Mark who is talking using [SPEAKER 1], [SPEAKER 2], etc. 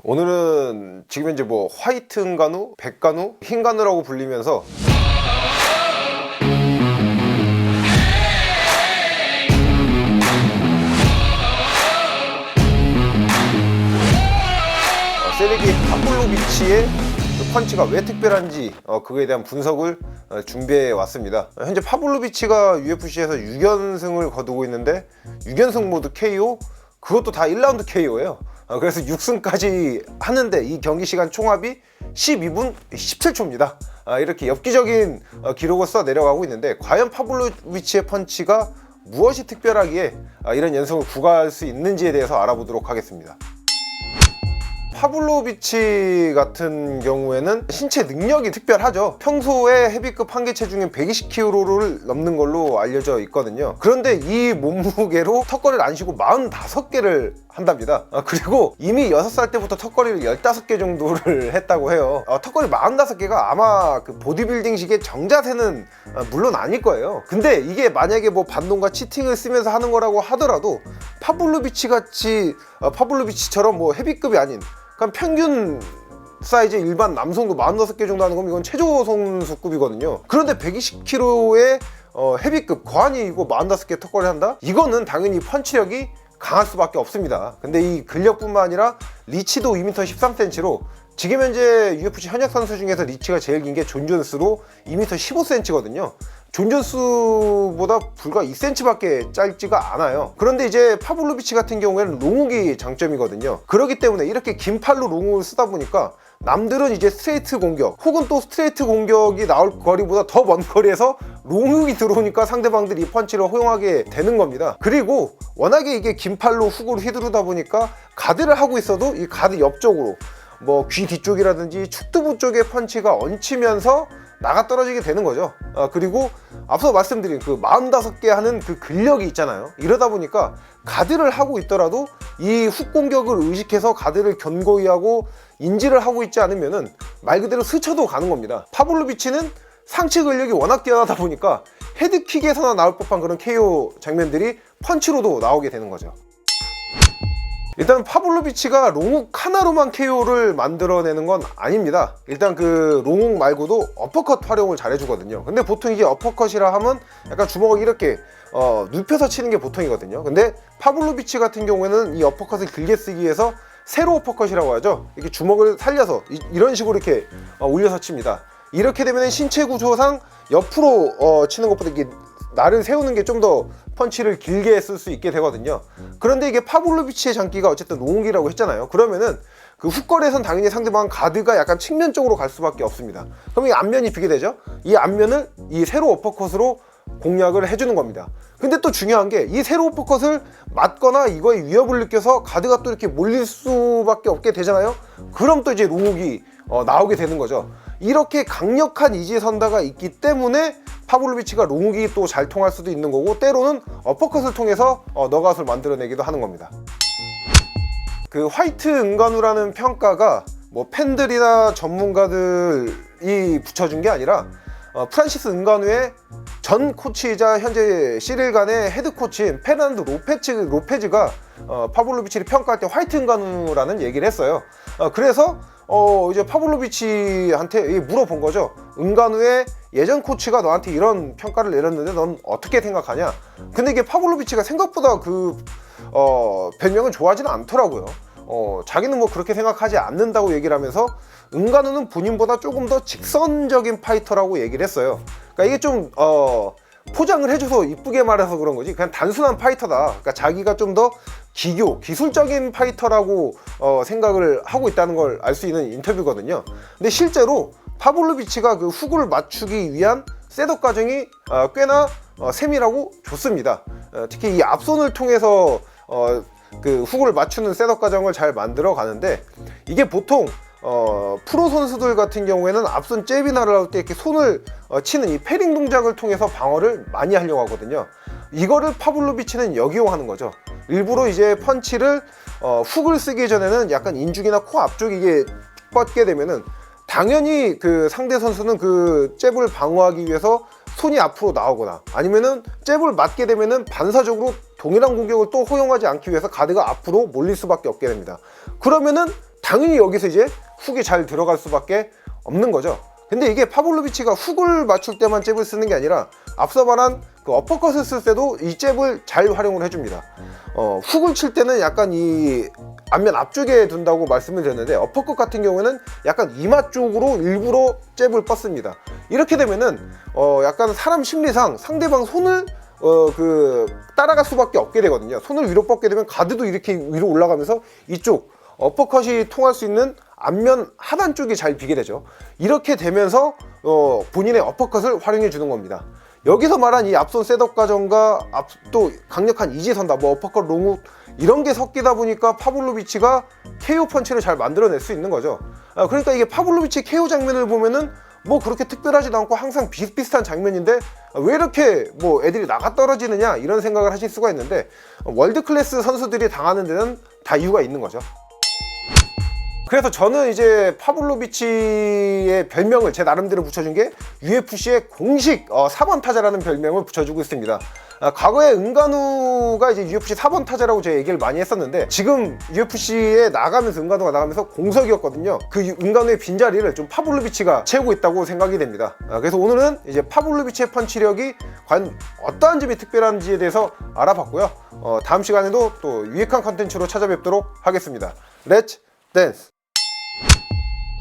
[SPEAKER 1] 오늘은 지금 현재 뭐 화이트 은간우, 백간우, 흰간우라고 불리면서 세르게이 파블로비치의 펀치가 왜 특별한지 그거에 대한 분석을 준비해 왔습니다. 현재 파블로비치가 UFC에서 6연승을 거두고 있는데 6연승 모두 KO, 그것도 다 1라운드 KO예요. 그래서 6승까지 하는데 이 경기 시간 총합이 12분 17초입니다. 이렇게 엽기적인 기록을 써 내려가고 있는데, 과연 파블로비치의 펀치가 무엇이 특별하기에 이런 연승을 구가할 수 있는지에 대해서 알아보도록 하겠습니다. 파블로비치 같은 경우에는 신체 능력이 특별하죠. 평소에 헤비급 한계 체중인 120kg를 넘는 걸로 알려져 있거든요. 그런데 이 몸무게로 턱걸이를 안 쉬고 45개를 한답니다. 그리고 이미 6살 때부터 턱걸이를 15개 정도를 했다고 해요. 턱걸이 45개가 아마 그 보디빌딩식의 정자세는 물론 아닐 거예요. 근데 이게 만약에 뭐 반동과 치팅을 쓰면서 하는 거라고 하더라도 파블로비치처럼 뭐 헤비급이 아닌 그냥 평균 사이즈 일반 남성도 46개 정도 하는 거면 이건 최저 선수급이거든요. 그런데 120kg의 헤비급 과한이 이거 45개 턱걸이 한다? 이거는 당연히 펀치력이 강할 수밖에 없습니다. 근데 이 근력뿐만 아니라 리치도 2m 13cm로 지금 현재 UFC 현역 선수 중에서 리치가 제일 긴 게 존 존스로 2m 15cm거든요. 존 존스보다 불과 2cm밖에 짧지가 않아요. 그런데 이제 파블로비치 같은 경우에는 롱훅이 장점이거든요. 그렇기 때문에 이렇게 긴 팔로 롱훅을 쓰다 보니까 남들은 이제 스트레이트 공격 혹은 또 스트레이트 공격이 나올 거리보다 더 먼 거리에서 롱훅이 들어오니까 상대방들이 이 펀치를 허용하게 되는 겁니다. 그리고 워낙에 이게 긴 팔로 훅을 휘두르다 보니까 가드를 하고 있어도 이 가드 옆쪽으로 뭐 귀 뒤쪽이라든지 축두부 쪽에 펀치가 얹히면서 나가 떨어지게 되는 거죠. 그리고 앞서 말씀드린 그 45개 하는 그 근력이 있잖아요. 이러다 보니까 가드를 하고 있더라도 이 훅 공격을 의식해서 가드를 견고히 하고 인지를 하고 있지 않으면은 말 그대로 스쳐도 가는 겁니다. 파블로비치는 상체 근력이 워낙 뛰어나다 보니까 헤드킥에서나 나올 법한 그런 KO 장면들이 펀치로도 나오게 되는 거죠. 일단 파블로비치가 롱훅 하나로만 KO를 만들어내는 건 아닙니다. 일단 그 롱훅 말고도 어퍼컷 활용을 잘 해주거든요. 근데 보통 이게 어퍼컷이라 하면 약간 주먹을 이렇게 눕혀서 치는 게 보통이거든요. 근데 파블로비치 같은 경우에는 이 어퍼컷을 길게 쓰기 위해서 세로 어퍼컷이라고 하죠. 이렇게 주먹을 살려서 이런 식으로 이렇게 올려서 칩니다. 이렇게 되면 신체 구조상 옆으로 치는 것보다 이게 나를 세우는 게 좀 더 펀치를 길게 쓸 수 있게 되거든요. 그런데 이게 파블로비치의 장기가 어쨌든 롱훅이라고 했잖아요. 그러면은 그 훅거리에선 당연히 상대방 가드가 약간 측면 쪽으로 갈 수밖에 없습니다. 그럼 이 앞면이 비게 되죠. 이 앞면을 이 세로 어퍼컷으로 공략을 해주는 겁니다. 근데 또 중요한 게 이 세로 어퍼컷을 맞거나 이거에 위협을 느껴서 가드가 또 이렇게 몰릴 수밖에 없게 되잖아요. 그럼 또 이제 롱훅이 나오게 되는 거죠. 이렇게 강력한 이지선다가 있기 때문에 파블로비치가 롱훅이 또 잘 통할 수도 있는 거고, 때로는 어퍼컷을 통해서 너가웃을 만들어내기도 하는 겁니다. 그 화이트 은간우라는 평가가 뭐 팬들이나 전문가들이 붙여준 게 아니라 프란시스 은간우의 전 코치이자 현재 시릴간의 헤드 코치인 페르난도 로페즈가 파블로비치를 평가할 때 화이트 은간우라는 얘기를 했어요. 그래서 이제 파블로비치한테 물어본 거죠. 은간우의 예전 코치가 너한테 이런 평가를 내렸는데 넌 어떻게 생각하냐? 근데 이게 파블로비치가 생각보다 그 별명은 좋아하지는 않더라고요. 자기는 뭐 그렇게 생각하지 않는다고 얘기를 하면서 은간우는 본인보다 조금 더 직선적인 파이터라고 얘기를 했어요. 그러니까 이게 좀 포장을 해줘서 이쁘게 말해서 그런 거지 그냥 단순한 파이터다. 그러니까 자기가 좀 더 기술적인 파이터라고 생각을 하고 있다는 걸 알 수 있는 인터뷰거든요. 근데 실제로 파블로비치가 그 훅을 맞추기 위한 셋업 과정이 꽤나 세밀하고 좋습니다. 특히 이 앞손을 통해서 그 훅을 맞추는 셋업 과정을 잘 만들어 가는데, 이게 보통 프로 선수들 같은 경우에는 앞손 잽이나 나올 때 이렇게 손을 치는 이 패링 동작을 통해서 방어를 많이 하려고 하거든요. 이거를 파블로비치는 역이용하는 거죠. 일부러 이제 펀치를 훅을 쓰기 전에는 약간 인중이나 코 앞쪽 이게 뻗게 되면은 당연히 그 상대 선수는 그 잽을 방어하기 위해서 손이 앞으로 나오거나 아니면은 잽을 맞게 되면은 반사적으로 동일한 공격을 또 허용하지 않기 위해서 가드가 앞으로 몰릴 수밖에 없게 됩니다. 그러면은 당연히 여기서 이제 훅이 잘 들어갈 수밖에 없는 거죠. 근데 이게 파블로비치가 훅을 맞출 때만 잽을 쓰는 게 아니라 앞서 말한 그 어퍼컷을 쓸 때도 이 잽을 잘 활용을 해줍니다. 훅을 칠 때는 약간 이 앞면 앞쪽에 둔다고 말씀을 드렸는데, 어퍼컷 같은 경우에는 약간 이마 쪽으로 일부러 잽을 뻗습니다. 이렇게 되면은 약간 사람 심리상 상대방 손을 따라갈 수밖에 없게 되거든요. 손을 위로 뻗게 되면 가드도 이렇게 위로 올라가면서 이쪽 어퍼컷이 통할 수 있는 앞면 하단 쪽이 잘 비게 되죠. 이렇게 되면서 본인의 어퍼컷을 활용해 주는 겁니다. 여기서 말한 이 앞손 셋업 과정과 또 강력한 이지선다, 뭐 어퍼컷 롱훅 이런 게 섞이다 보니까 파블로비치가 KO 펀치를 잘 만들어낼 수 있는 거죠. 그러니까 이게 파블로비치 KO 장면을 보면은 뭐 그렇게 특별하지도 않고 항상 비슷비슷한 장면인데 왜 이렇게 뭐 애들이 나가 떨어지느냐 이런 생각을 하실 수가 있는데, 월드 클래스 선수들이 당하는 데는 다 이유가 있는 거죠. 그래서 저는 이제 파블로비치의 별명을 제 나름대로 붙여준 게 UFC의 공식 4번 타자라는 별명을 붙여주고 있습니다. 과거에 은간우가 이제 UFC 4번 타자라고 제가 얘기를 많이 했었는데, 지금 UFC에 나가면서 은간우가 나가면서 공석이었거든요. 그 은간우의 빈자리를 좀 파블로비치가 채우고 있다고 생각이 됩니다. 그래서 오늘은 이제 파블로비치의 펀치력이 과연 어떠한 점이 특별한지에 대해서 알아봤고요. 다음 시간에도 또 유익한 컨텐츠로 찾아뵙도록 하겠습니다. 렛츠 댄스!